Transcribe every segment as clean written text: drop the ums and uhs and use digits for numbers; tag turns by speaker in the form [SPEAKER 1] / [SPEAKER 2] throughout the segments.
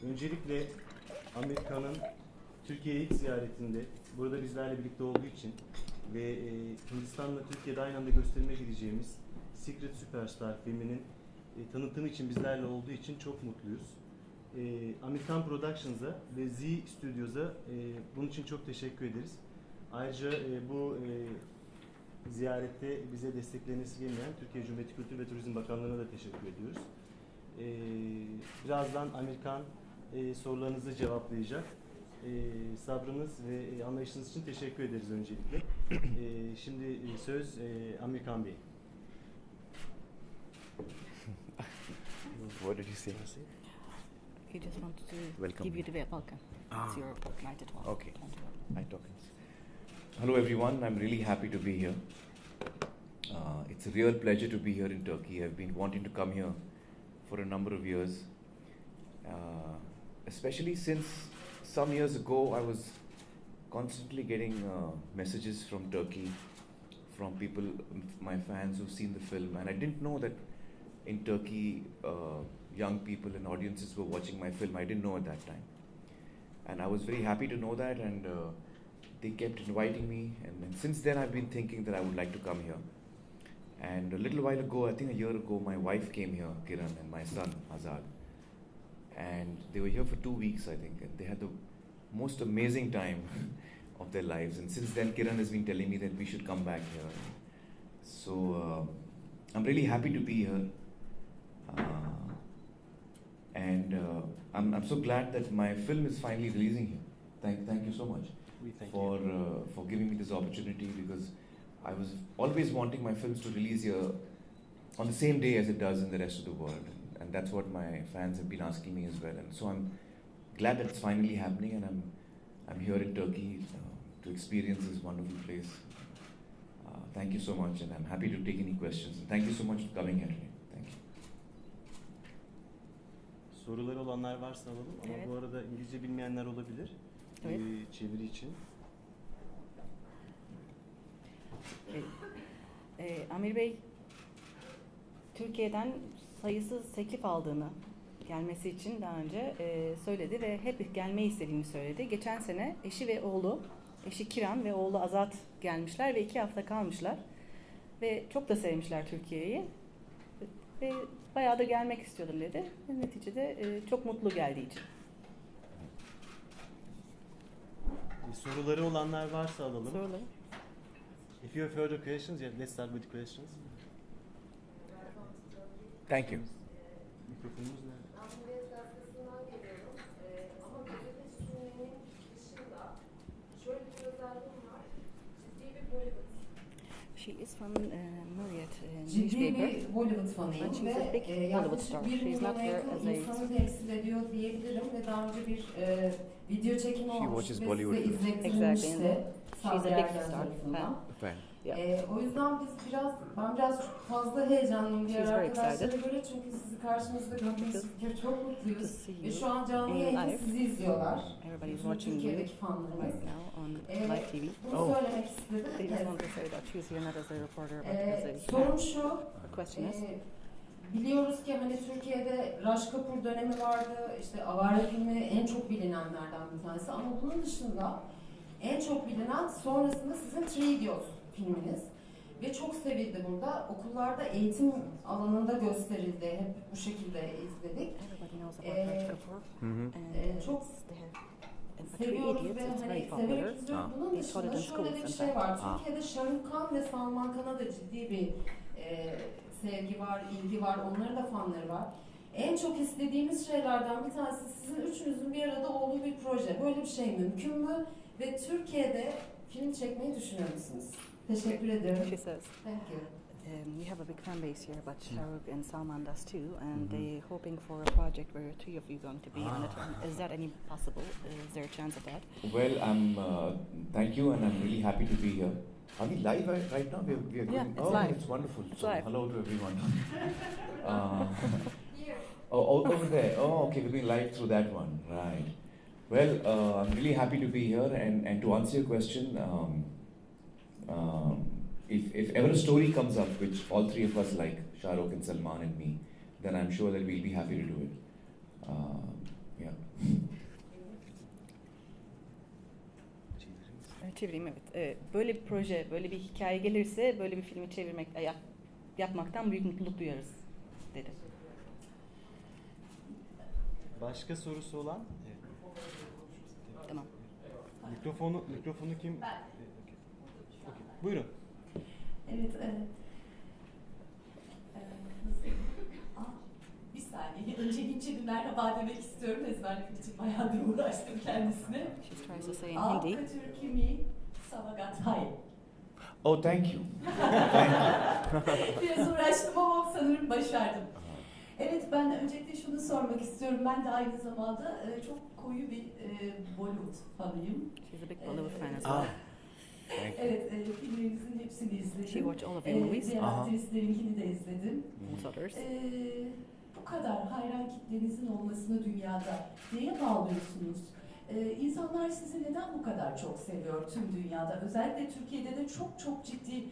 [SPEAKER 1] Öncelikle Amerika'nın Türkiye'ye ilk ziyaretinde burada bizlerle birlikte olduğu için ve Hindistan'la Türkiye'de aynı anda gösterime gireceğimiz Secret Superstar filminin tanıtımı için bizlerle olduğu için çok mutluyuz. American Productions'a ve Z Studios'a bunun için çok teşekkür ederiz. Ayrıca bu ziyarette bize desteklerini esirgemeyen Türkiye Cumhuriyeti Kültür ve Turizm Bakanlığı'na da teşekkür ediyoruz. Birazdan Amerikan sorularınızı cevaplayacak. Sabrınız ve anlayışınız için teşekkür ederiz öncelikle. Şimdi söz Amerikan Bey.
[SPEAKER 2] What did you say?
[SPEAKER 3] He just wanted to
[SPEAKER 2] Welcome.
[SPEAKER 3] give you the welcome. It's your night at 12.
[SPEAKER 2] Okay. I talking. Hello everyone, I'm really happy to be here. It's a real pleasure to be here in Turkey. I've been wanting to come here for a number of years. Especially since some years ago I was constantly getting messages from Turkey, from people, my fans who've seen the film, and I didn't know that in Turkey young people and audiences were watching my film. I didn't know at that time. And I was very happy to know that, and they kept inviting me, and since then I've been thinking that I would like to come here. And a little while ago, I think a year ago, my wife came here, Kiran, and my son, Azad. And they were here for 2 weeks, I think, and they had the most amazing time of their lives. And since then, Kiran has been telling me that we should come back here. So I'm really happy to be here. And I'm so glad that my film is finally releasing here. Thank you so much for giving me this opportunity, because I was always wanting my films to release here on the same day as it does in the rest of the world, and that's what my fans have been asking me as well. And so I'm glad that it's finally happening, and I'm here in Turkey to experience this wonderful place. Thank you so much, and I'm happy to take any questions. And thank you so much for coming here today. Thank you.
[SPEAKER 1] Soruları olanlar varsa alalım ama
[SPEAKER 3] evet.
[SPEAKER 1] Bu arada İngilizce bilmeyenler olabilir.
[SPEAKER 3] Evet.
[SPEAKER 1] Çeviri için.
[SPEAKER 3] Aamir Bey, Türkiye'den sayısız teklif aldığını gelmesi için daha önce söyledi ve hep gelmeyi istediğini söyledi. Geçen sene eşi ve oğlu, eşi Kiran ve oğlu Azat gelmişler ve 2 hafta kalmışlar. Ve çok da sevmişler Türkiye'yi. Ve bayağı da gelmek istiyordum dedi. Ve neticede çok mutlu geldiği için.
[SPEAKER 1] Soruları olanlar varsa alalım.
[SPEAKER 3] Soruları.
[SPEAKER 1] If you have further questions, yeah, let's start with the questions.
[SPEAKER 2] Thank you.
[SPEAKER 1] Mikrofonumuz nerede?
[SPEAKER 4] Aamir gazetesinden geliyorum. Ama gazeteci cümlenin dışında şöyle bir özelliğim var. Ciddi bir Bollywood.
[SPEAKER 3] She is from Marriott
[SPEAKER 4] Ciddi
[SPEAKER 3] newspaper.
[SPEAKER 4] bir Bollywood fanıyım
[SPEAKER 3] But she's a big
[SPEAKER 4] ve
[SPEAKER 3] Bollywood star.
[SPEAKER 4] yaklaşık 1
[SPEAKER 3] She's
[SPEAKER 4] milyona
[SPEAKER 3] not here
[SPEAKER 4] yakın
[SPEAKER 3] as a...
[SPEAKER 4] insanı temsil ediyor diyebilirim ve daha önce bir video çekimi olmuştu ve
[SPEAKER 2] watches
[SPEAKER 4] size
[SPEAKER 2] Bollywood.
[SPEAKER 4] izlettirilmişti.
[SPEAKER 3] She's a big star.
[SPEAKER 4] Tarafından.
[SPEAKER 2] Fan.
[SPEAKER 3] Yeah.
[SPEAKER 4] O yüzden ben biraz fazla heyecanlıyım diğer
[SPEAKER 3] She's very
[SPEAKER 4] arkadaşlara
[SPEAKER 3] excited.
[SPEAKER 4] göre, çünkü sizi karşınızda görmek fikir çok
[SPEAKER 3] To
[SPEAKER 4] mutluyuz.
[SPEAKER 3] see
[SPEAKER 4] Ve
[SPEAKER 3] you
[SPEAKER 4] şu an canlı
[SPEAKER 3] in
[SPEAKER 4] yayında
[SPEAKER 3] live.
[SPEAKER 4] sizi izliyorlar.
[SPEAKER 3] Everybody's
[SPEAKER 4] Bütün
[SPEAKER 3] watching you
[SPEAKER 4] Türkiye'deki fanlarımız.
[SPEAKER 3] right now on live TV.
[SPEAKER 4] Bunu söylemek istedim.
[SPEAKER 3] They just
[SPEAKER 4] Evet.
[SPEAKER 3] want to say that she's here not as a reporter but as a
[SPEAKER 4] Sorum
[SPEAKER 3] fan.
[SPEAKER 4] şu,
[SPEAKER 3] The question is,
[SPEAKER 4] biliyoruz ki hani Türkiye'de Raj Kapoor dönemi vardı, işte Avare filmi en çok bilinenlerden bir tanesi, ama bunun dışında en çok bilinen sonrasında sizin Three Idiots filminiz. Ve çok sevildi burada. Okullarda eğitim alanında gösterildi. Hep bu şekilde izledik.
[SPEAKER 3] everybody knows about Raj Kapoor.
[SPEAKER 4] Çok
[SPEAKER 3] Three
[SPEAKER 4] seviyoruz
[SPEAKER 3] Idiots,
[SPEAKER 4] ve
[SPEAKER 3] it's
[SPEAKER 4] hani
[SPEAKER 3] very popular.
[SPEAKER 4] severek izliyoruz. Bunun
[SPEAKER 3] They taught it
[SPEAKER 4] dışında
[SPEAKER 3] in
[SPEAKER 4] şöyle
[SPEAKER 3] schools,
[SPEAKER 4] bir
[SPEAKER 3] in
[SPEAKER 4] şey
[SPEAKER 3] fact.
[SPEAKER 4] var. Türkiye'de Shahrukh Khan ve Salman Khan'a da ciddi bir sevgi var, ilgi var. Onların da fanları var. En çok istediğimiz şeylerden bir tanesi sizin üçünüzün bir arada olduğu bir proje. Böyle bir şey mümkün mü? Ve Türkiye'de film çekmeyi düşünüyor musunuz? Teşekkür ederim.
[SPEAKER 3] She says,
[SPEAKER 4] Thank you.
[SPEAKER 3] we have a big fan base here, but Shahrukh and Salman does too, and they're hoping for a project where 3 of you going to be on it. Is that any possible? Is there a chance of that?
[SPEAKER 2] Well, thank you, and I'm really happy to be here. Are we live right now? We are
[SPEAKER 3] Yeah,
[SPEAKER 2] going,
[SPEAKER 3] it's live.
[SPEAKER 2] It's wonderful.
[SPEAKER 3] It's
[SPEAKER 2] So,
[SPEAKER 3] live.
[SPEAKER 2] hello to everyone. Over there. Oh, okay, we're going live through that one. Right. Well, I'm really happy to be here, and to answer your question, if ever a story comes up which all 3 of us like, Shah Rukh and Salman and me, then I'm sure that we'll be happy to do it. Yeah.
[SPEAKER 3] Çevireyim, evet. Böyle bir proje, böyle bir hikaye gelirse böyle bir filmi çevirmek, yapmaktan büyük mutluluk duyarız dedi.
[SPEAKER 1] Başka sorusu olan? Evet.
[SPEAKER 3] Tamam.
[SPEAKER 1] Mikrofonu kim? Okey. Buyurun.
[SPEAKER 5] Evet, bir saniye. Öncelikle bir merhaba demek istiyorum. Ezberlemek için bayağıdır uğraştım kendisine.
[SPEAKER 3] She tries to say in Hindi.
[SPEAKER 5] Türkimi Savagatay.
[SPEAKER 2] Oh, thank you.
[SPEAKER 5] Biraz uğraştım ama sanırım başardım. Evet, ben öncelikle şunu sormak istiyorum. Ben de aynı zamanda çok koyu bir Bollywood fanıyım.
[SPEAKER 3] She's a big Bollywood fan as well.
[SPEAKER 2] Thank you.
[SPEAKER 5] Evet, filmlerinizin hepsini izledim.
[SPEAKER 3] She watched all of your movies.
[SPEAKER 5] Diğer aktrislerinkini de izledim.
[SPEAKER 3] Most others.
[SPEAKER 5] Bu kadar hayran kitlenizin olmasını dünyada neye bağlıyorsunuz? İnsanlar sizi neden bu kadar çok seviyor tüm dünyada? Özellikle Türkiye'de de çok ciddi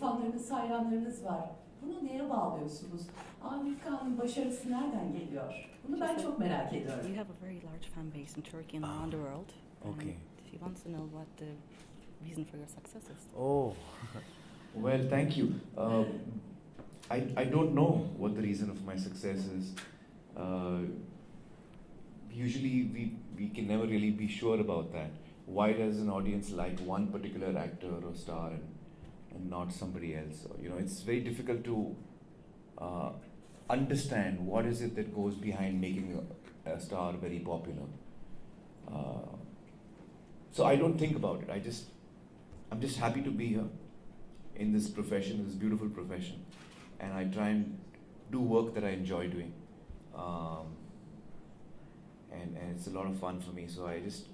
[SPEAKER 5] fanlarınız, hayranlarınız var. Bunu neye bağlıyorsunuz? Aamir Khan'ın başarısı nereden geliyor? Bunu ben çok merak ediyorum.
[SPEAKER 3] We have a very large fan base in Turkey and around the world.
[SPEAKER 2] Okay.
[SPEAKER 3] She wants to know what the reason for your success is.
[SPEAKER 2] Oh, well, thank you. I don't know what the reason of my success is. Usually we can never really be sure about that. Why does an audience like one particular actor or star and not somebody else? You know, it's very difficult to understand what is it that goes behind making a star very popular. So I don't think about it. I'm just happy to be here in this profession, this beautiful profession, and I try and do work that I enjoy doing. And it's a lot of fun for me, so I just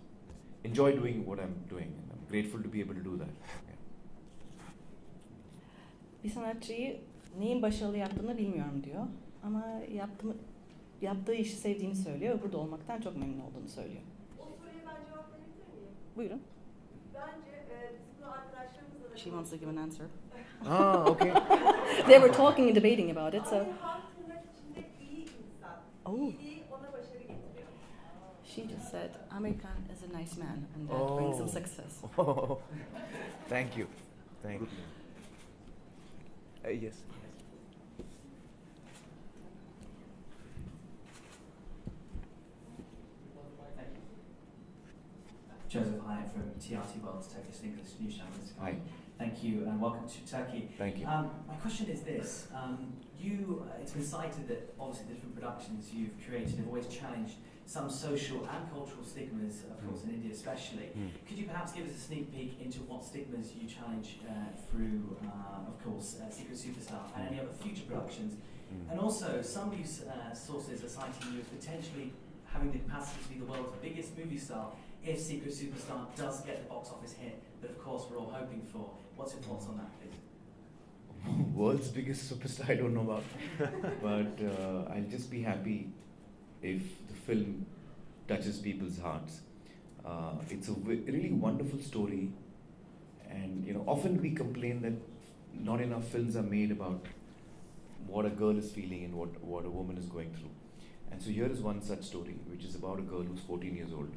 [SPEAKER 2] enjoy doing what I'm doing, and I'm grateful to be able to do that. Yeah.
[SPEAKER 3] Bir sanatçıyı neyin başarılı yaptığını bilmiyorum diyor. Ama yaptığı işi sevdiğini söylüyor ve burada olmaktan çok memnun olduğunu söylüyor.
[SPEAKER 6] O soruya ben cevap verebilir miyim?
[SPEAKER 3] Buyurun.
[SPEAKER 6] Bence bizim arkadaşlarımızla da
[SPEAKER 3] She wants to give an answer.
[SPEAKER 2] Ah, okay.
[SPEAKER 3] They were talking and debating about it, so.
[SPEAKER 6] Aamir Khan tırnak içinde iyi insan.
[SPEAKER 3] Oh.
[SPEAKER 6] İyiliği ona başarı getiriyor.
[SPEAKER 3] She just said, Aamir Khan is a nice man, and that brings him
[SPEAKER 2] Oh.
[SPEAKER 3] success.
[SPEAKER 2] Oh, thank you. Thank you. Yes.
[SPEAKER 7] Joseph Hyatt from TRT World's Turkish English News Channel.
[SPEAKER 2] Hi.
[SPEAKER 7] Thank you and welcome to Turkey.
[SPEAKER 2] Thank you.
[SPEAKER 7] My question is this. It's been cited that obviously the different productions you've created have always challenged some social and cultural stigmas, of course in India especially. Could you perhaps give us a sneak peek into what stigmas you challenge through, of course, Secret Superstar and any other future productions? And also, some news sources are citing you as potentially having the capacity to be the world's biggest movie star if Secret Superstar does get the box office hit that, of course, we're all hoping for. What's your thoughts on that, please?
[SPEAKER 2] World's biggest superstar, I don't know about. But I'll just be happy if the film touches people's hearts. It's a really wonderful story. And, you know, often we complain that not enough films are made about what a girl is feeling and what a woman is going through. And so here is one such story, which is about a girl who's 14 years old.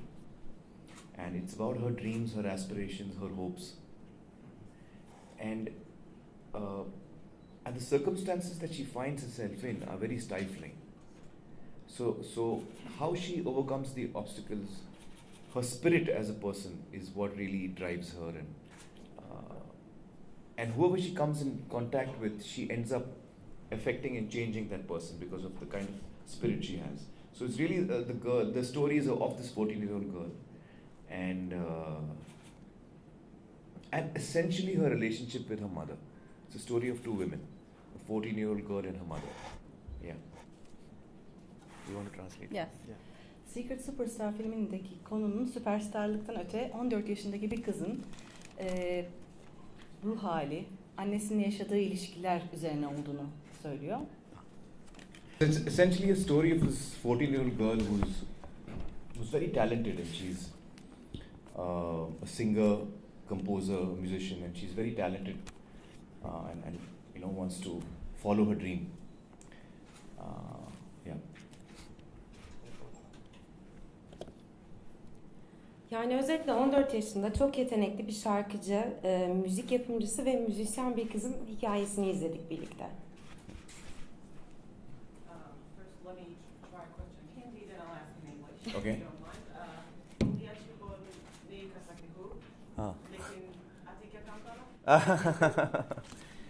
[SPEAKER 2] And it's about her dreams, her aspirations, her hopes. And the circumstances that she finds herself in are very stifling. So how she overcomes the obstacles, her spirit as a person is what really drives her. And whoever she comes in contact with, she ends up affecting and changing that person because of the kind of spirit she has. So it's really the story is of this 14-year-old girl. And essentially her relationship with her mother. It's a story of two women, a 14-year-old girl and her mother. Yeah. You want to translate?
[SPEAKER 3] Yes.
[SPEAKER 1] Yeah.
[SPEAKER 3] Secret Superstar filmindeki konunun süperstarlıktan öte 14 yaşındaki bir kızın ruh hali, annesinin yaşadığı ilişkiler üzerine olduğunu söylüyor.
[SPEAKER 2] It's essentially a story of this 14-year-old girl who's very talented, and she's a singer, composer, musician, and she's very talented, and you know, wants to follow her dream. Yeah.
[SPEAKER 8] Yani özetle 14 yaşında çok yetenekli bir şarkıcı, müzik yapımcısı ve müzisyen bir kızın hikayesini izledik birlikte.
[SPEAKER 9] First, let me try a question in Hindi, then I'll ask in English.
[SPEAKER 2] Okay.
[SPEAKER 9] If you don't mind. Hindi अच्छी बोल नहीं कर सकती हूँ,
[SPEAKER 2] हाँ.
[SPEAKER 9] लेकिन आती क्या काम करो?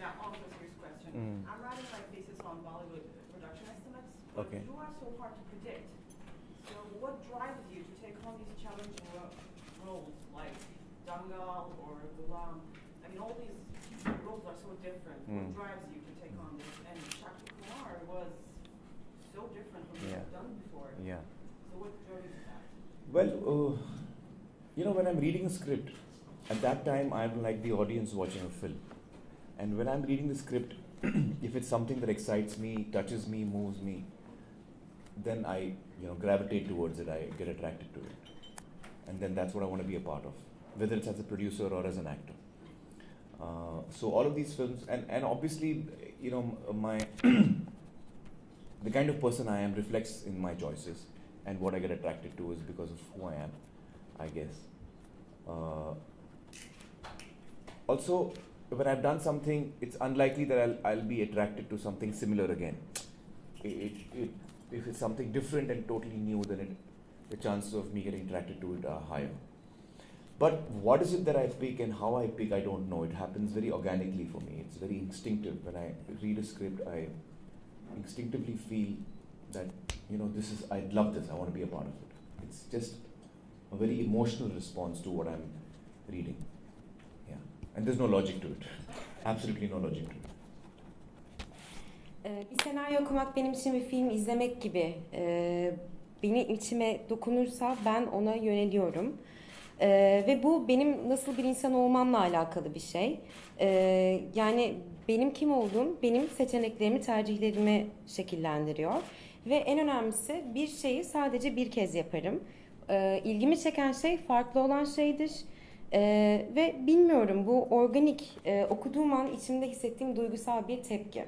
[SPEAKER 9] Now, on to the serious question. I'm writing my thesis on Bollywood production estimates, but
[SPEAKER 2] Okay.
[SPEAKER 9] you are so hard to predict. So, what drives you to take on these challenging roles like Dangal or Gulam? I mean, all these roles are so different. What drives you to take on this? And Shakti Kumar was so different from what you've done before.
[SPEAKER 2] Yeah.
[SPEAKER 9] So, what drove you to that?
[SPEAKER 2] Well, when I'm reading a script, at that time I'm like the audience watching a film. And when I'm reading the script, if it's something that excites me, touches me, moves me, then I gravitate towards it, I get attracted to it. And then that's what I want to be a part of, whether it's as a producer or as an actor. So all of these films, and obviously, my the kind of person I am reflects in my choices, and what I get attracted to is because of who I am, I guess. Also, when I've done something, it's unlikely that I'll be attracted to something similar again. If it's something different and totally new, then the chances of me getting attracted to it are higher. But what is it that I pick and how I pick, I don't know. It happens very organically for me. It's very instinctive. When I read a script, I instinctively feel that, I love this, I want to be a part of it. It's just a very emotional response to what I'm reading. Yeah. And there's no logic to it. Absolutely no logic to it.
[SPEAKER 8] Bir senaryo okumak benim için bir film izlemek gibi. Benim içime dokunursa ben ona yöneliyorum. Ve bu benim nasıl bir insan olmamla alakalı bir şey. Yani benim kim olduğum benim seçeneklerimi, tercihlerimi şekillendiriyor. Ve en önemlisi bir şeyi sadece bir kez yaparım. İlgimi çeken şey farklı olan şeydir. Ve bilmiyorum, bu organik, okuduğum an içimde hissettiğim duygusal bir tepki.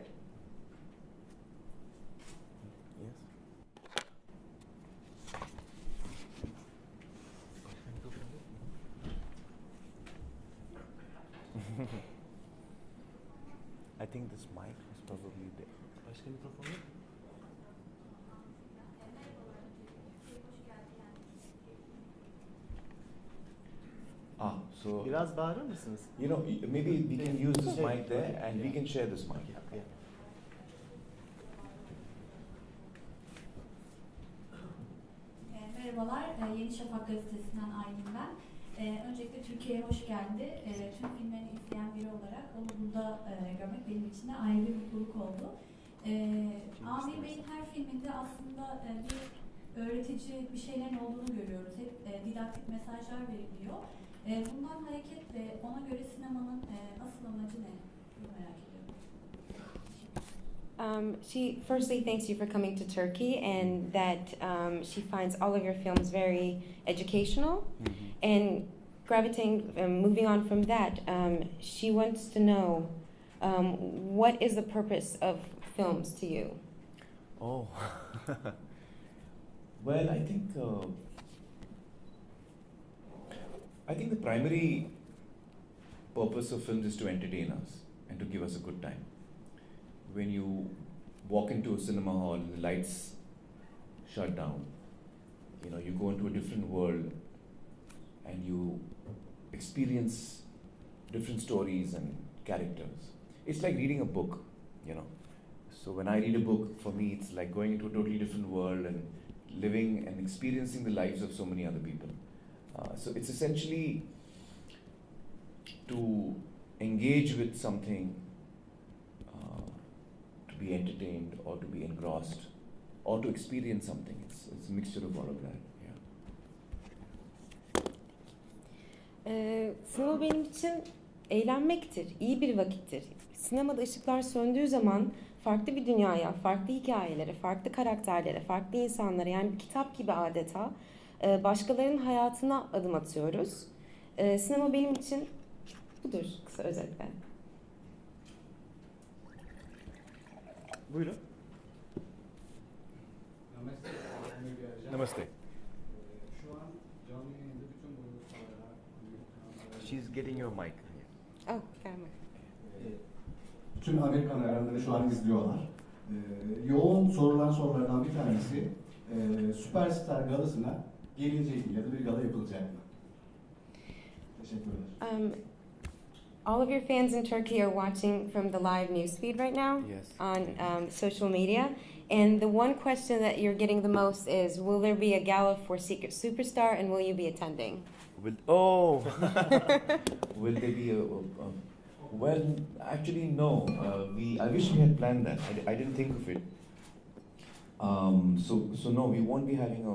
[SPEAKER 2] I think this mic is probably there.
[SPEAKER 1] Başka mikrofon yok mu?
[SPEAKER 2] So
[SPEAKER 1] Biraz bağırır mısınız?
[SPEAKER 2] maybe we can use this mic there, and we can share this mic.
[SPEAKER 1] Yeah.
[SPEAKER 10] Merhabalar, Yeni Şafak gazetesinden Aylin ben. Öncelikle Türkiye'ye hoş geldi. Tüm filmlerini izleyen biri olarak onu burada görmek benim için de ayrı bir mutluluk oldu. Aamir Bey'in her filminde aslında bir öğretici bir şeylerin olduğunu görüyoruz. Hep didaktik mesajlar veriliyor. Bundan hareketle ona göre sinemanın asıl amacı ne? Bunu merak ediyorum.
[SPEAKER 8] She firstly thanks you for coming to Turkey, and that she finds all of your films very educational. And gravitating, moving on from that, she wants to know what is the purpose of films to you?
[SPEAKER 2] Oh, well, I think the primary purpose of films is to entertain us and to give us a good time. When you walk into a cinema hall and the lights shut down, you go into a different world and you experience different stories and characters. It's like reading a book, So when I read a book, for me it's like going into a totally different world and living and experiencing the lives of so many other people. So it's essentially to engage with something, to be entertained or to be engrossed or to experience something. It's a mixture of all of that.
[SPEAKER 8] Sinema benim için eğlenmektir, iyi bir vakittir. Sinemada ışıklar söndüğü zaman farklı bir dünyaya, farklı hikayelere, farklı karakterlere, farklı insanlara, yani bir kitap gibi adeta başkalarının hayatına adım atıyoruz. Sinema benim için budur kısa özetle.
[SPEAKER 1] Buyurun.
[SPEAKER 11] Namaste. Aamir bir arayacağım.
[SPEAKER 2] Namaste.
[SPEAKER 11] Şu an canlı yayında bütün bu
[SPEAKER 2] she's getting your mic.
[SPEAKER 8] Oh, tamam.
[SPEAKER 11] Bütün Amerikan hayranları şu an izliyorlar. Yoğun sorulan sorulardan bir tanesi Süperstar galasına gelecek mi ya da bir gala yapılacak mı? Teşekkürler.
[SPEAKER 8] All of your fans in Turkey are watching from the live newsfeed right now
[SPEAKER 2] Yes.
[SPEAKER 8] on social media. And the one question that you're getting the most is, will there be a gala for Secret Superstar and will you be attending?
[SPEAKER 2] Will there be a well, actually no. I wish we had planned that. I didn't think of it. So no, we won't be having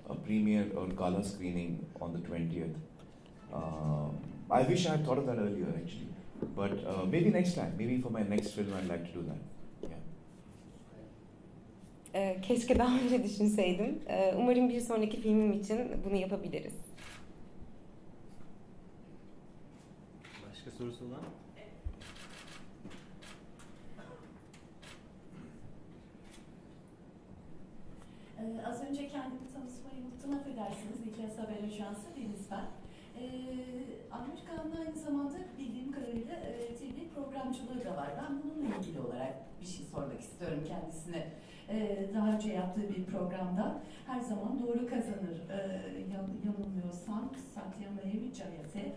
[SPEAKER 2] a premiere or gala screening on the 20th. I wish I had thought of that earlier actually, but maybe next time. Maybe for my next film, I'd like to do that. Yeah.
[SPEAKER 8] Keşke daha önce düşünseydim. Umarım bir sonraki filmim için bunu yapabiliriz.
[SPEAKER 1] Başka sorusu olan?
[SPEAKER 5] Az önce kendimi tanıtmayı unuttum, affedersiniz. İKS Haber Ajansı Deniz ben. Amerika'nın aynı zamanda bildiğim kadarıyla TV programcılığı da var. Ben bununla ilgili olarak bir şey sormak istiyorum kendisine. Daha önce yaptığı bir programda her zaman doğru kazanır. Yanılmıyorsam Satyamaya Cayate.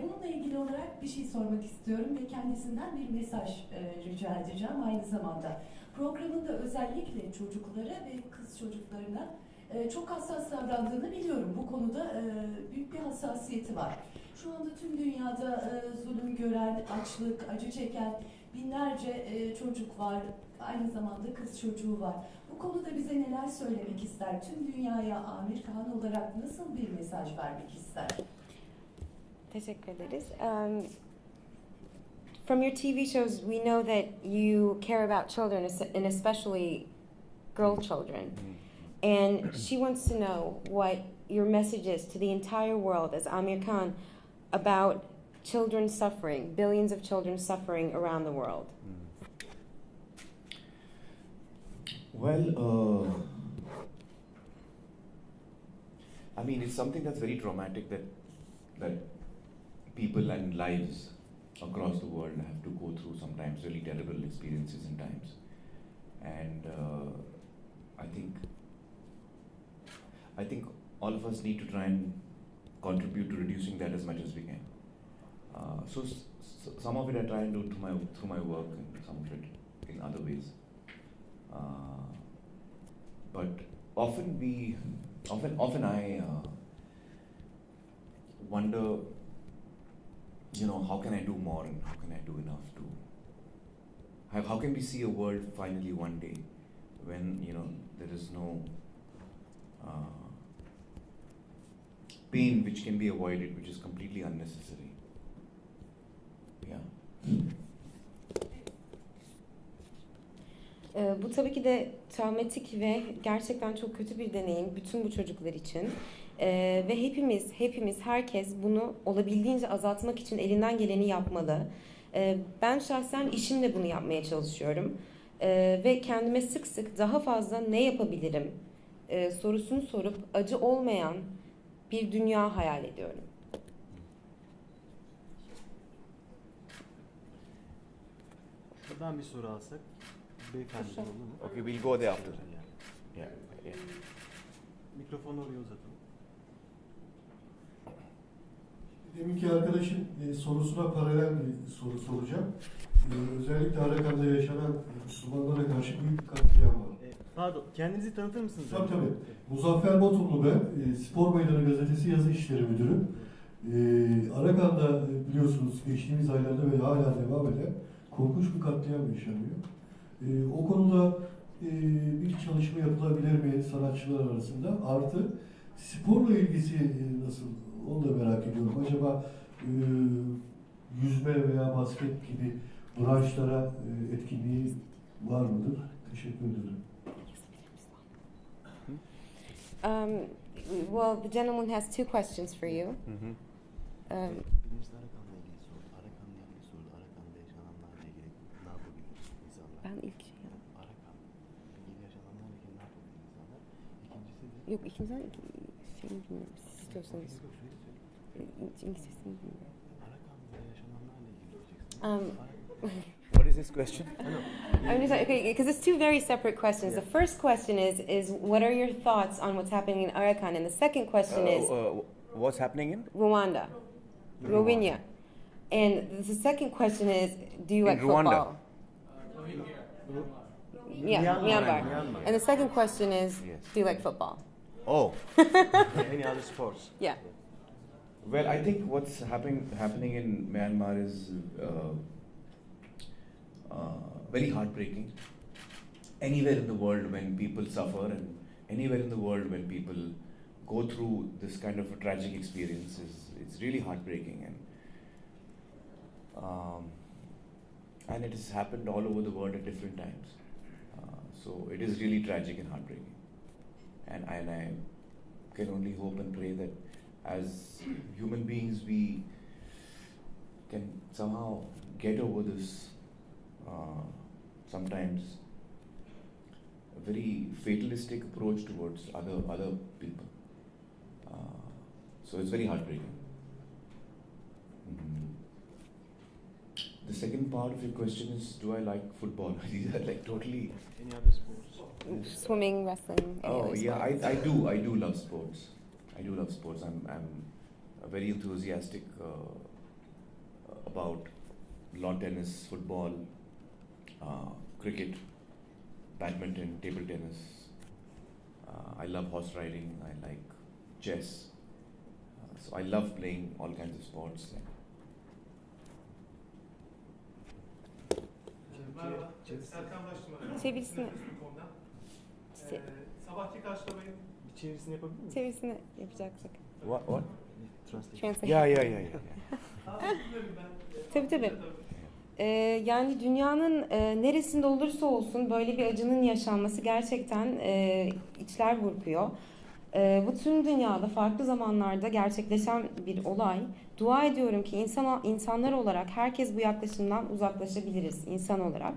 [SPEAKER 5] Bununla ilgili olarak bir şey sormak istiyorum ve kendisinden bir mesaj rica edeceğim aynı zamanda. Programında özellikle çocuklara ve kız çocuklarına çok hassas davrandığını biliyorum. Bu konuda büyük bir hassasiyeti var. Şu anda tüm dünyada zulüm gören, açlık, acı çeken binlerce çocuk var. Aynı zamanda kız çocuğu var. Bu konuda bize neler söylemek ister? Tüm dünyaya Aamir Khan olarak nasıl bir mesaj vermek ister?
[SPEAKER 8] Teşekkür ederiz. From your TV shows, we know that you care about children, and especially girl children. And she wants to know what your message is to the entire world as Aamir Khan about children suffering, billions of children suffering around the world.
[SPEAKER 2] Well, I mean, it's something that's very traumatic that people and lives across the world have to go through sometimes really terrible experiences in times. And I think all of us need to try and contribute to reducing that as much as we can. So some of it I try and do through my work, and some of it in other ways. But often I wonder, how can I do more and how can I do enough to? How can we see a world finally one day when there is no pain which can be avoided, which is completely unnecessary. Yeah.
[SPEAKER 8] Bu tabii ki de travmatik ve gerçekten çok kötü bir deneyim bütün bu çocuklar için. Ve hepimiz, herkes bunu olabildiğince azaltmak için elinden geleni yapmalı. Ben şahsen işimle bunu yapmaya çalışıyorum. Ve kendime sık sık daha fazla ne yapabilirim sorusunu sorup acı olmayan bir dünya hayal ediyorum.
[SPEAKER 1] Şuradan bir soru alsak. Beyefendi olur mu?
[SPEAKER 2] Okay, we'll go there after. Yeah.
[SPEAKER 1] Mikrofonu oraya uzatalım.
[SPEAKER 12] Deminki arkadaşın sorusuna paralel bir soru soracağım. Özellikle Arakan'da yaşanan Müslümanlara karşı büyük bir katliam var.
[SPEAKER 1] Pardon, kendinizi tanıtır mısınız?
[SPEAKER 12] Tabii. Muzaffer Batumlu ben. Spor Meydanı Gazetesi Yazı İşleri Müdürü. Arakan'da biliyorsunuz geçtiğimiz aylarda ve hala devam eden korkunç bir katliam yaşanıyor. O konuda bir çalışma yapılabilir mi sanatçılar arasında? Artı sporla ilgisi nasıl? Onu da merak ediyorum. Acaba yüzme veya basket gibi branşlara etkinliği var mıdır? Teşekkür ederim.
[SPEAKER 8] Well, the gentleman has two questions for you.
[SPEAKER 1] Birincisi Arakan'la ilgili soru. Arakan'la ilgili soru. Arakan'da yaşananlarla ilgili ne yapabilir insanlar?
[SPEAKER 8] Ben ilk
[SPEAKER 1] Arakan ilgili yaşananlarla ilgili ne yapabilir insanlar? İkincisi de...
[SPEAKER 8] Yok, ikinciden şey bilmiyorum. Siz istiyorsanız.
[SPEAKER 2] What is this question?
[SPEAKER 8] I'm just okay because it's two very separate questions. The first question is what are your thoughts on what's happening in Arakan, and the second question is
[SPEAKER 2] What's happening in?
[SPEAKER 8] Rwanda, Rwanda, and the second question is do you
[SPEAKER 2] In
[SPEAKER 8] like
[SPEAKER 2] Rwanda.
[SPEAKER 8] football? Yeah, Myanmar.
[SPEAKER 1] Myanmar.
[SPEAKER 8] And the second question is
[SPEAKER 2] Yes.
[SPEAKER 8] do you like football?
[SPEAKER 2] Oh.
[SPEAKER 1] Any other sports?
[SPEAKER 8] Yeah.
[SPEAKER 2] Well, I think what's happening in Myanmar is very heartbreaking. Anywhere in the world when people suffer, and anywhere in the world when people go through this kind of a tragic experience, it's really heartbreaking, and it has happened all over the world at different times. So it is really tragic and heartbreaking, and I can only hope and pray that as human beings we can somehow get over this sometimes a very fatalistic approach towards other people. So it's very heartbreaking. The second part of your question is, do I like football? These are like totally.
[SPEAKER 1] Any other sports?
[SPEAKER 8] Swimming, wrestling. Any
[SPEAKER 2] Oh
[SPEAKER 8] other
[SPEAKER 2] yeah,
[SPEAKER 8] sports?
[SPEAKER 2] I do love sports. I do love sports. I'm very enthusiastic about lawn tennis, football, cricket, badminton, table tennis. I love horse riding. I like chess. So I love playing all kinds of sports.
[SPEAKER 13] Merhaba, Serkan Başçıman.
[SPEAKER 8] Çevirisini.
[SPEAKER 13] Sinefesto.com'dan. Sabahki karşılamayı
[SPEAKER 1] Bir çevirisini yapabilir miyiz?
[SPEAKER 8] Çevirisini yapacaksak.
[SPEAKER 2] What?
[SPEAKER 1] Translate.
[SPEAKER 2] Yeah.
[SPEAKER 8] Tabii. Yani dünyanın neresinde olursa olsun böyle bir acının yaşanması gerçekten içler burkuyor. Bu tüm dünyada farklı zamanlarda gerçekleşen bir olay. Dua ediyorum ki insanlar olarak herkes bu yaklaşımdan uzaklaşabiliriz insan olarak.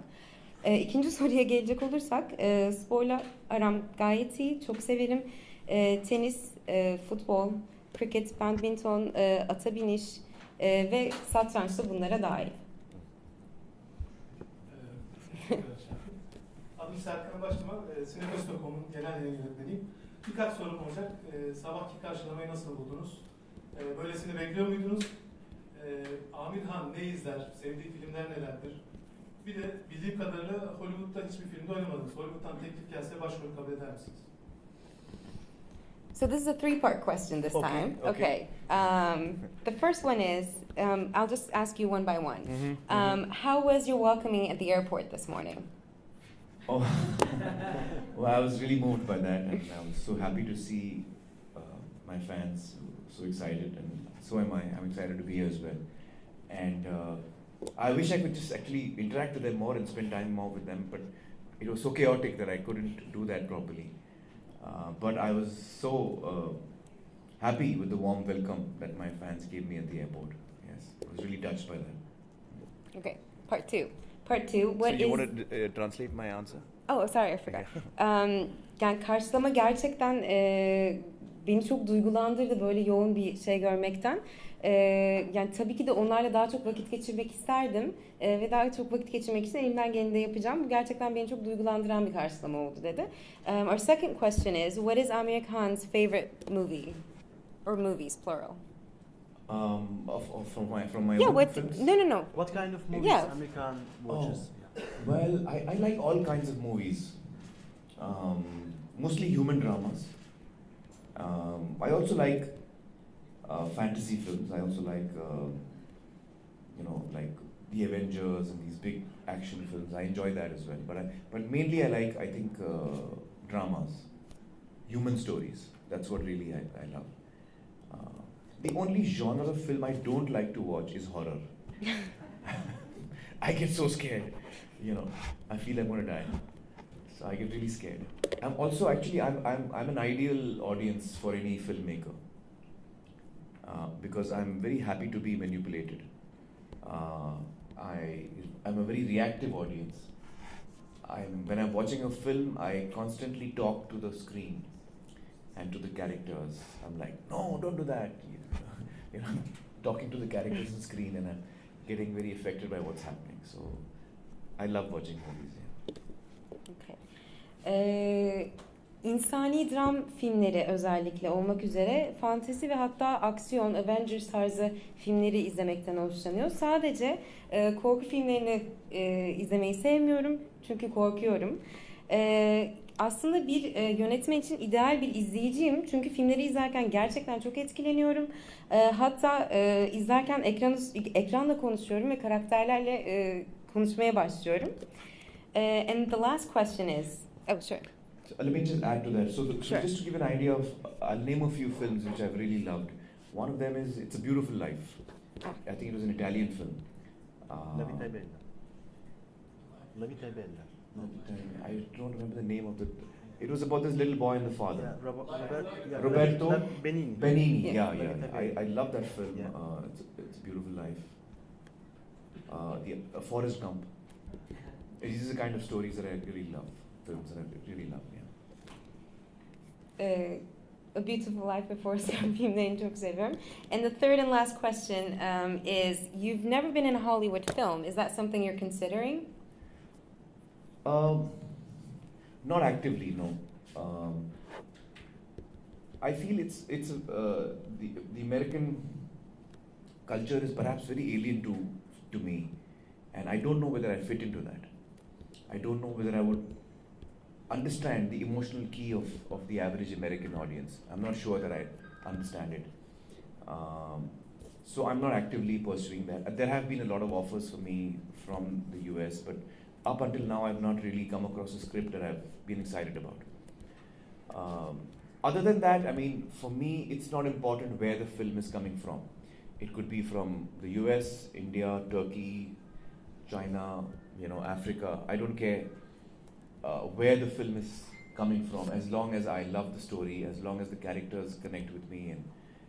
[SPEAKER 8] İkinci soruya gelecek olursak sporla aram gayet iyi. Çok severim. Tenis, futbol, kriket, badminton, ata biniş ve satranç da bunlara dahil.
[SPEAKER 13] Adım Serkan Başçıman, Sinefesto.com'un genel yayın yönetmeniyim. Birkaç sorum olacak. Sabahki karşılamayı nasıl buldunuz? Böylesini bekliyor muydunuz? Aamir Han ne izler? Sevdiği filmler nelerdir? Bir de bildiğim kadarıyla Hollywood'da hiçbir filmde oynamadınız. Hollywood'dan teklif gelse başrol kabul eder misiniz?
[SPEAKER 8] So this is a three-part question this
[SPEAKER 2] Okay,
[SPEAKER 8] time.
[SPEAKER 2] okay.
[SPEAKER 8] The first one is, I'll just ask you one by one. How was your welcoming at the airport this morning?
[SPEAKER 2] Oh, well, I was really moved by that, and I was so happy to see my fans so excited, and so am I. I'm excited to be here as well. And I wish I could just actually interact with them more and spend time more with them, but it was so chaotic that I couldn't do that properly. But I was so happy with the warm welcome that my fans gave me at the airport. Yes, I was really touched by that.
[SPEAKER 8] Okay, part two. Part two, what
[SPEAKER 2] so you
[SPEAKER 8] is...
[SPEAKER 2] want to translate my answer?
[SPEAKER 8] Oh, sorry, I forgot. Yani karşılama gerçekten beni çok duygulandırdı böyle yoğun bir şey görmekten. Yani tabii ki de onlarla daha çok vakit geçirmek isterdim ve daha çok vakit geçirmek için elimden geleni de yapacağım. Bu gerçekten beni çok duygulandıran bir karşılama oldu dedi. Our second question is, what is Aamir Khan's favorite movie? Or movies, plural.
[SPEAKER 2] From my
[SPEAKER 8] Yeah,
[SPEAKER 2] own
[SPEAKER 8] what?
[SPEAKER 2] films?
[SPEAKER 8] No.
[SPEAKER 1] What kind of movies
[SPEAKER 8] Yeah.
[SPEAKER 1] Aamir Khan watches?
[SPEAKER 2] Well, I like all kinds of movies. Mostly human dramas. I also like fantasy films. I also like, like the Avengers and these big action films. I enjoy that as well. But mainly I think dramas, human stories. That's what really I love. The only genre of film I don't like to watch is horror. I get so scared. I feel I'm going to die. So I get really scared. I'm also actually I'm an ideal audience for any filmmaker because I'm very happy to be manipulated. I'm a very reactive audience. When I'm watching a film, I constantly talk to the screen and to the characters. I'm like, no, don't do that. you know, talking to the characters on screen, and I'm getting very affected by what's happening. So I love watching movies. Yeah.
[SPEAKER 8] Okay. İnsani dram filmleri özellikle olmak üzere fantezi ve hatta aksiyon, Avengers tarzı filmleri izlemekten hoşlanıyor. Sadece korku filmlerini izlemeyi sevmiyorum çünkü korkuyorum. Aslında bir yönetmen için ideal bir izleyiciyim çünkü filmleri izlerken gerçekten çok etkileniyorum. Hatta izlerken ekranla konuşuyorum ve karakterlerle konuşmaya başlıyorum. And the last question is, oh sure.
[SPEAKER 2] So let me just add to that. So
[SPEAKER 8] Sure.
[SPEAKER 2] just to give an idea of, I'll name a few films which I've really loved. One of them is It's a Beautiful Life. I think it was an Italian film.
[SPEAKER 1] La vita è bella. La vita è bella.
[SPEAKER 2] I don't remember the name of the. It was about this little boy and the father.
[SPEAKER 1] Yeah,
[SPEAKER 2] Roberto
[SPEAKER 1] Benigni.
[SPEAKER 2] Benigni.
[SPEAKER 8] Yeah.
[SPEAKER 2] I love that film.
[SPEAKER 1] Yeah.
[SPEAKER 2] It's a Beautiful Life. Forrest Gump. These are the kind of stories that I really love. Films that I really love. Yeah.
[SPEAKER 8] A Beautiful Life ve Forrest Gump filmlerini çok seviyorum. And the third and last question is, you've never been in a Hollywood film. Is that something you're considering?
[SPEAKER 2] Not actively, no. I feel the American culture is perhaps very alien to me, and I don't know whether I fit into that. I don't know whether I would understand the emotional key of the average American audience. I'm not sure that I understand it. So I'm not actively pursuing that. There have been a lot of offers for me from the US, but up until now I've not really come across a script that I've been excited about. Other than that, I mean, for me, it's not important where the film is coming from. It could be from the US, India, Turkey, China, Africa. I don't care where the film is coming from, as long as I love the story, as long as the characters connect with me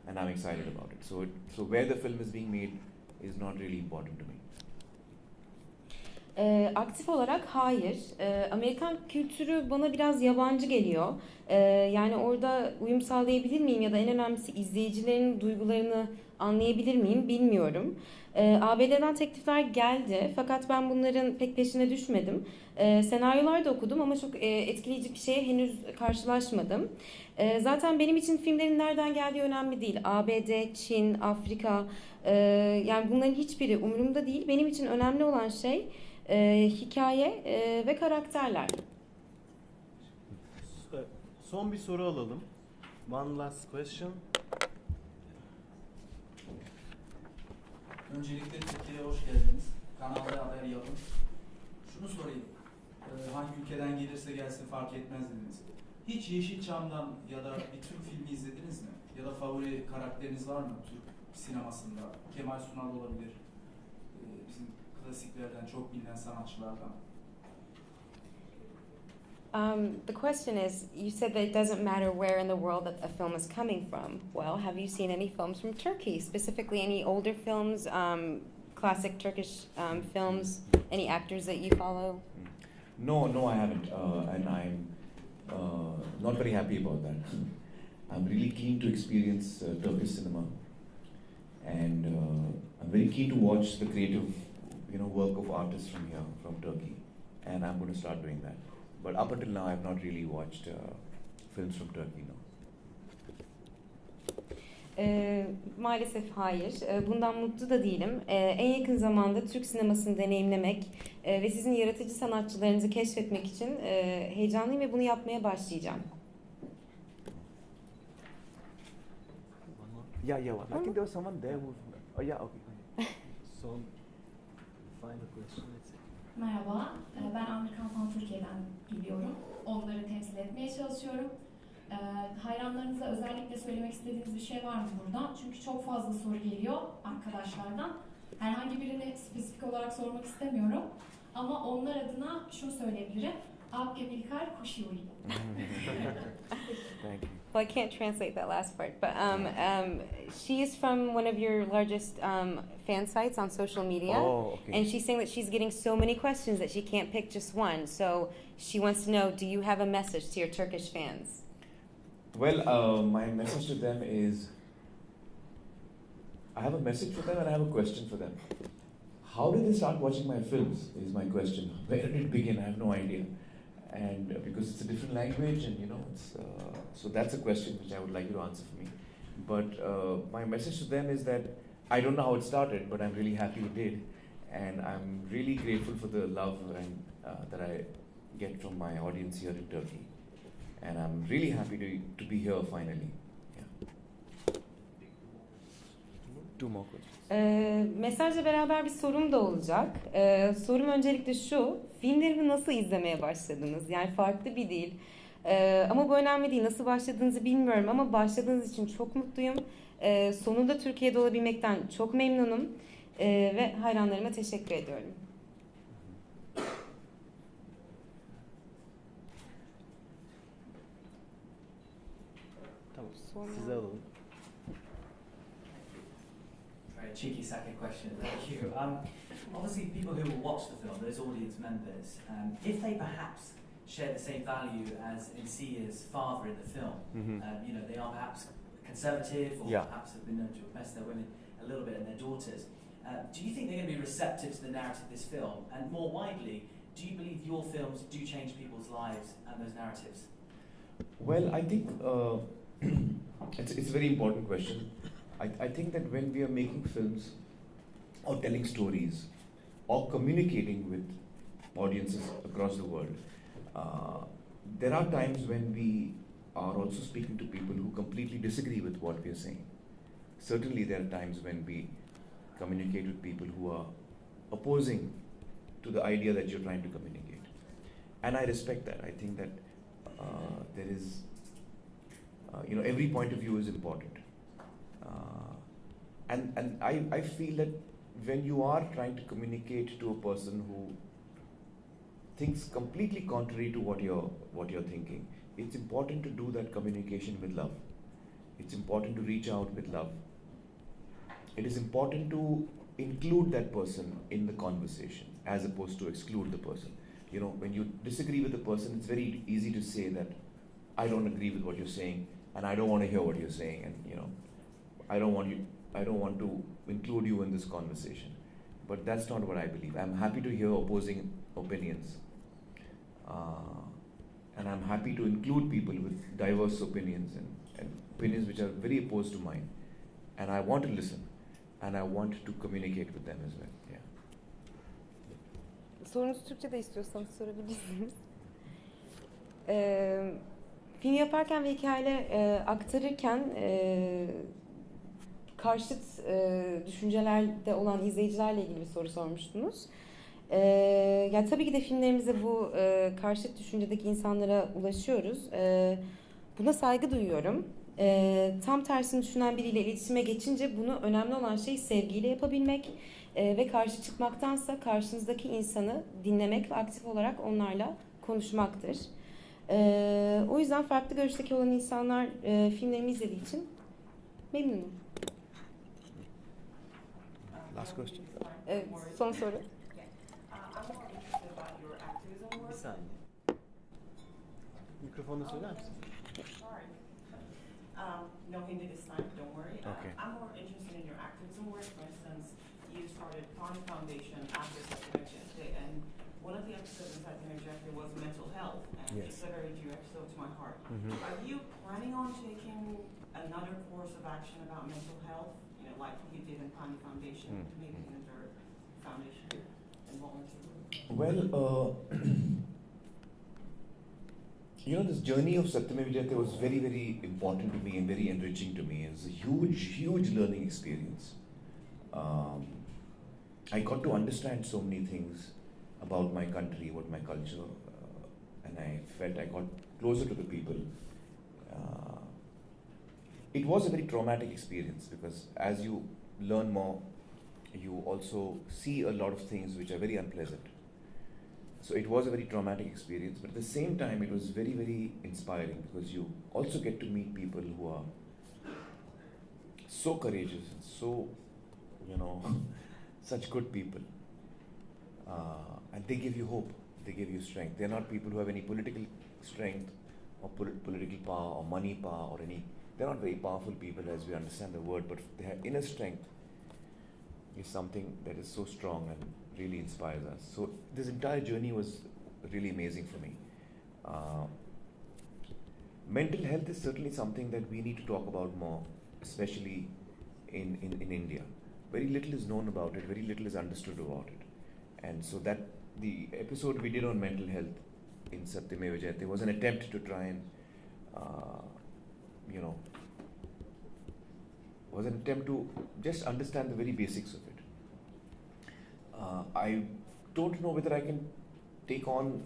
[SPEAKER 2] and I'm excited about it. So where the film is being made is not really important to me.
[SPEAKER 8] Aktif olarak hayır. Amerikan kültürü bana biraz yabancı geliyor. Yani orada uyum sağlayabilir miyim ya da en önemlisi izleyicilerin duygularını anlayabilir miyim bilmiyorum. ABD'den teklifler geldi fakat ben bunların pek peşine düşmedim. Senaryolar da okudum ama çok etkileyici bir şeye henüz karşılaşmadım. Zaten benim için filmlerin nereden geldiği önemli değil. ABD, Çin, Afrika, yani bunların hiçbiri umurumda değil. Benim için önemli olan şey hikaye ve karakterler.
[SPEAKER 1] Son bir soru alalım. One last question.
[SPEAKER 14] Öncelikle Türkiye'ye hoş geldiniz. Kanalda haber yapın. Şunu sorayım. Hangi ülkeden gelirse gelsin fark etmez dediniz. Hiç Yeşilçam'dan ya da bir Türk filmi izlediniz mi? Ya da favori karakteriniz var mı Türk sinemasında? Kemal Sunal olabilir. Bizim klasiklerden, çok bilinen sanatçılardan.
[SPEAKER 8] The question is, you said that it doesn't matter where in the world that a film is coming from. Well, have you seen any films from Turkey? Specifically, any older films, classic Turkish films, any actors that you follow?
[SPEAKER 2] No, I haven't. And I'm not very happy about that. I'm really keen to experience Turkish cinema. And I'm very keen to watch the creative work of artists from here, from Turkey. And I'm going to start doing that. But up until now, I've not really watched films from Turkey, no.
[SPEAKER 8] Maalesef hayır. Bundan mutlu da değilim. En yakın zamanda Türk sinemasını deneyimlemek ve sizin yaratıcı sanatçılarınızı keşfetmek için heyecanlıyım ve bunu yapmaya başlayacağım.
[SPEAKER 2] Yeah. I think there was someone there who. Oh yeah, okay.
[SPEAKER 1] Son final question.
[SPEAKER 10] Merhaba, ben Aamir Türkiye'den geliyorum. Onları temsil etmeye çalışıyorum. Hayranlarınıza özellikle söylemek istediğiniz bir şey var mı burada? Çünkü çok fazla soru geliyor arkadaşlardan. Herhangi birini spesifik olarak sormak istemiyorum. Ama onlar adına şunu söyleyebilirim. आपके मिलकर खुशी हुई.
[SPEAKER 2] Thank you.
[SPEAKER 8] Well, I can't translate that last part, but she is from one of your largest fan sites on social media, and she's saying that she's getting so many questions that she can't pick just one. So she wants to know, do you have a message to your Turkish fans?
[SPEAKER 2] Well, my message to them is, I have a message for them and I have a question for them. How did they start watching my films is my question. Where did it begin? I have no idea. And because it's a different language and so that's a question which I would like you to answer for me. But my message to them is that I don't know how it started, but I'm really happy it did. And I'm really grateful for the love and that I get from my audience here in Turkey. And I'm really happy to be here finally. Yeah. Two more questions.
[SPEAKER 8] Mesajla beraber bir sorum da olacak. Sorum öncelikle şu, filmlerimi nasıl izlemeye başladınız? Yani farklı bir dil. Ama bu önemli değil. Nasıl başladığınızı bilmiyorum ama başladığınız için çok mutluyum. Sonunda Türkiye'de olabilmekten çok memnunum. Ve hayranlarıma teşekkür ediyorum.
[SPEAKER 1] Tamam. Size alalım.
[SPEAKER 7] Very cheeky second question. Thank you. Obviously, people who will watch the film, those audience members, if they perhaps share the same value as Nsia's father in the film, they are perhaps conservative or perhaps have been known to oppress their women a little bit and their daughters. Do you think they're going to be receptive to the narrative of this film? And more widely, do you believe your films do change people's lives and those narratives?
[SPEAKER 2] Well, I think it's a very important question. I think that when we are making films or telling stories or communicating with audiences across the world, there are times when we are also speaking to people who completely disagree with what we are saying. Certainly there are times when we communicate with people who are opposing to the idea that you're trying to communicate. And I respect that. I think that there is, every point of view is important. And I feel that when you are trying to communicate to a person who thinks completely contrary to what you're thinking, it's important to do that communication with love. It's important to reach out with love. It is important to include that person in the conversation as opposed to exclude the person. When you disagree with the person, it's very easy to say that I don't agree with what you're saying and I don't want to hear what you're saying, and I don't want to include you in this conversation. But that's not what I believe. I'm happy to hear opposing opinions. And I'm happy to include people with diverse opinions and opinions which are very opposed to mine. And I want to listen. And I want to communicate with them as well. Yeah.
[SPEAKER 8] Sorunuzu Türkçe'de istiyorsanız sorabilirsiniz. Film yaparken ve hikayeler aktarırken karşıt düşüncelerde olan izleyicilerle ilgili bir soru sormuştunuz. Yani tabii ki de filmlerimizde bu karşıt düşüncedeki insanlara ulaşıyoruz. Buna saygı duyuyorum. Tam tersini düşünen biriyle iletişime geçince bunu önemli olan şey sevgiyle yapabilmek ve karşı çıkmaktansa karşınızdaki insanı dinlemek ve aktif olarak onlarla konuşmaktır. O yüzden farklı görüşteki olan insanlar filmlerimi izlediği için memnunum.
[SPEAKER 2] Last question.
[SPEAKER 8] Evet, son soru.
[SPEAKER 1] Bir saniye. Mikrofonda söyler misin?
[SPEAKER 9] No Hindi this time, don't worry.
[SPEAKER 2] Okay.
[SPEAKER 9] I'm more interested in your activism work. For instance, you started Pani Foundation after Sinefesto, and one of the episodes inside Sinefesto was mental health, and it's a very dear episode to my heart. Are you planning on taking another course of action about mental health, like you did in Pani Foundation, maybe another foundation and volunteer?
[SPEAKER 2] Well, this journey of Satyamevijayate was very, very important to me and very enriching to me. It was a huge, huge learning experience. I got to understand so many things about my country, about my culture, and I felt I got closer to the people. It was a very traumatic experience because as you learn more, you also see a lot of things which are very unpleasant. So it was a very traumatic experience, but at the same time it was very, very inspiring because you also get to meet people who are so courageous and so, such good people. And they give you hope, they give you strength. They're not people who have any political strength or political power or money power or any. They're not very powerful people as we understand the word, but they have inner strength is something that is so strong and really inspires us. So this entire journey was really amazing for me. Mental health is certainly something that we need to talk about more, especially in India. Very little is known about it, very little is understood about it. And so that the episode we did on mental health in Satyameva Jayate was an attempt to try and, was an attempt to just understand the very basics of it. I don't know whether I can take on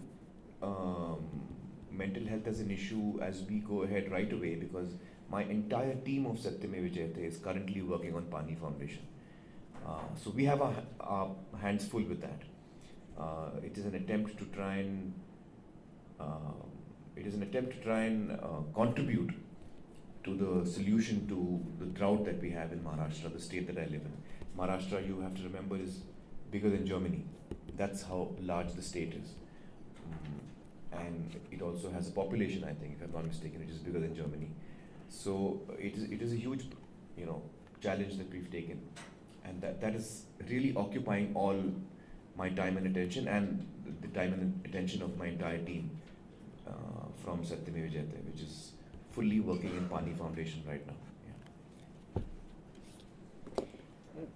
[SPEAKER 2] mental health as an issue as we go ahead right away, because my entire team of Satyameva Jayate is currently working on Pani Foundation. So we have our hands full with that. It is an attempt to try and contribute to the solution to the drought that we have in Maharashtra, the state that I live in. Maharashtra, you have to remember, is bigger than Germany. That's how large the state is. And it also has a population, I think, if I'm not mistaken, which is bigger than Germany. So it is a huge, challenge that we've taken, and that is really occupying all my time and attention, and the time and attention of my entire team from Satyameva Jayate, which is fully working in Pani Foundation right now.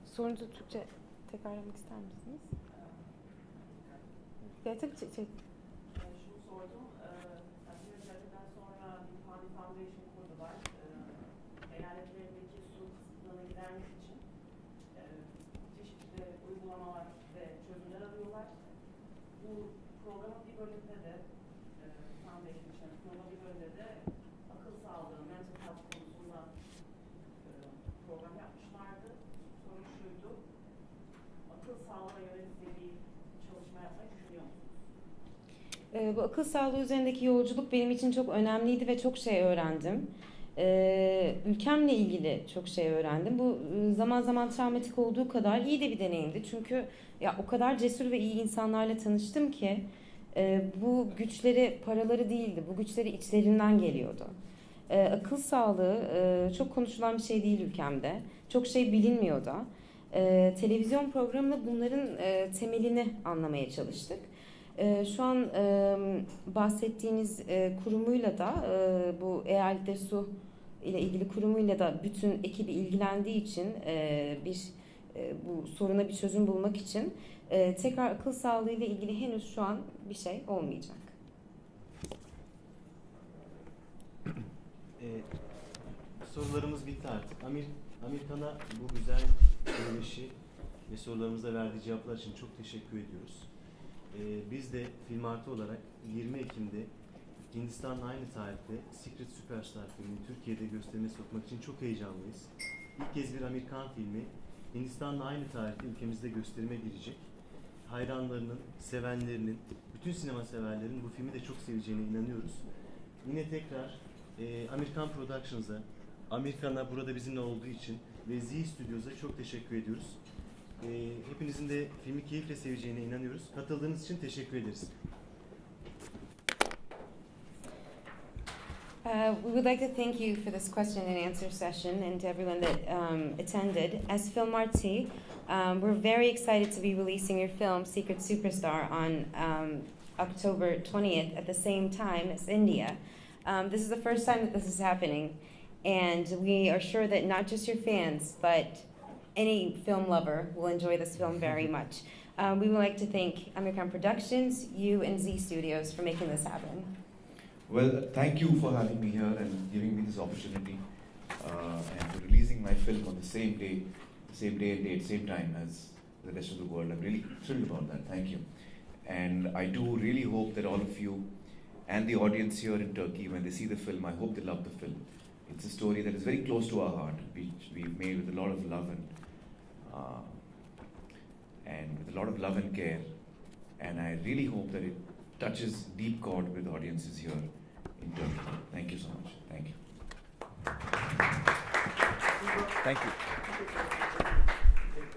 [SPEAKER 8] Sorunuzu Türkçe tekrarlamak ister misiniz? Ya tabii
[SPEAKER 9] Şunu sordum. Satyameva'dan sonra bir Pani Foundation kurdular. Eyaletlerindeki su kısıtlığını gidermek için çeşitli uygulamalar ve çözümler arıyorlar. Bu programın bir bölümünde de Foundation programın bir bölümünde de akıl sağlığı, mental health konusunda program yapmışlardı. Soru şuydu: akıl sağlığına yönelik bir çalışma yapmayı düşünüyor musunuz?
[SPEAKER 8] Bu akıl sağlığı üzerindeki yolculuk benim için çok önemliydi ve çok şey öğrendim. Ülkemle ilgili çok şey öğrendim. Bu zaman zaman travmatik olduğu kadar iyi de bir deneyimdi. Çünkü ya o kadar cesur ve iyi insanlarla tanıştım ki bu güçleri paraları değildi. Bu güçleri içlerinden geliyordu. Akıl sağlığı çok konuşulan bir şey değil ülkemde. Çok şey bilinmiyor da. Televizyon programıyla bunların temelini anlamaya çalıştık. Şu an bahsettiğiniz kurumuyla da bu eyalette su ile ilgili kurumuyla da bütün ekibi ilgilendiği için bu soruna bir çözüm bulmak için tekrar akıl sağlığı ile ilgili henüz şu an bir şey olmayacak.
[SPEAKER 1] Sorularımız bitti artık. Amerikan'a bu güzel söyleşi ve sorularımıza verdiği cevaplar için çok teşekkür ediyoruz. Biz de Film Artı olarak 20 Ekim'de Hindistan'la aynı tarihte Secret Superstar filmini Türkiye'de gösterime sokmak için çok heyecanlıyız. İlk kez bir Amerikan filmi Hindistan'la aynı tarihte ülkemizde gösterime girecek. Hayranlarının, sevenlerinin, bütün sinema severlerin bu filmi de çok seveceğine inanıyoruz. Yine tekrar Amerikan Productions'a, Amerikan'a burada bizimle olduğu için ve Z Studios'a çok teşekkür ediyoruz. Hepinizin de filmi keyifle seveceğine inanıyoruz. Katıldığınız için teşekkür ederiz.
[SPEAKER 8] We would like to thank you for this question and answer session and to everyone that attended. As Film RT, we're very excited to be releasing your film, Secret Superstar, on October 20th at the same time as India. This is the first time that this is happening, and we are sure that not just your fans, but any film lover will enjoy this film very much. We would like to thank American Productions, you and Z Studios for making this happen.
[SPEAKER 2] Well, thank you for having me here and giving me this opportunity and for releasing my film on the same day and date, same time as the rest of the world. I'm really thrilled about that. Thank you. And I do really hope that all of you and the audience here in Turkey, when they see the film, I hope they love the film. It's a story that is very close to our heart, which we've made with a lot of love and care. And I really hope that it touches deep chord with audiences here in Turkey. Thank you so much. Thank you. Thank you.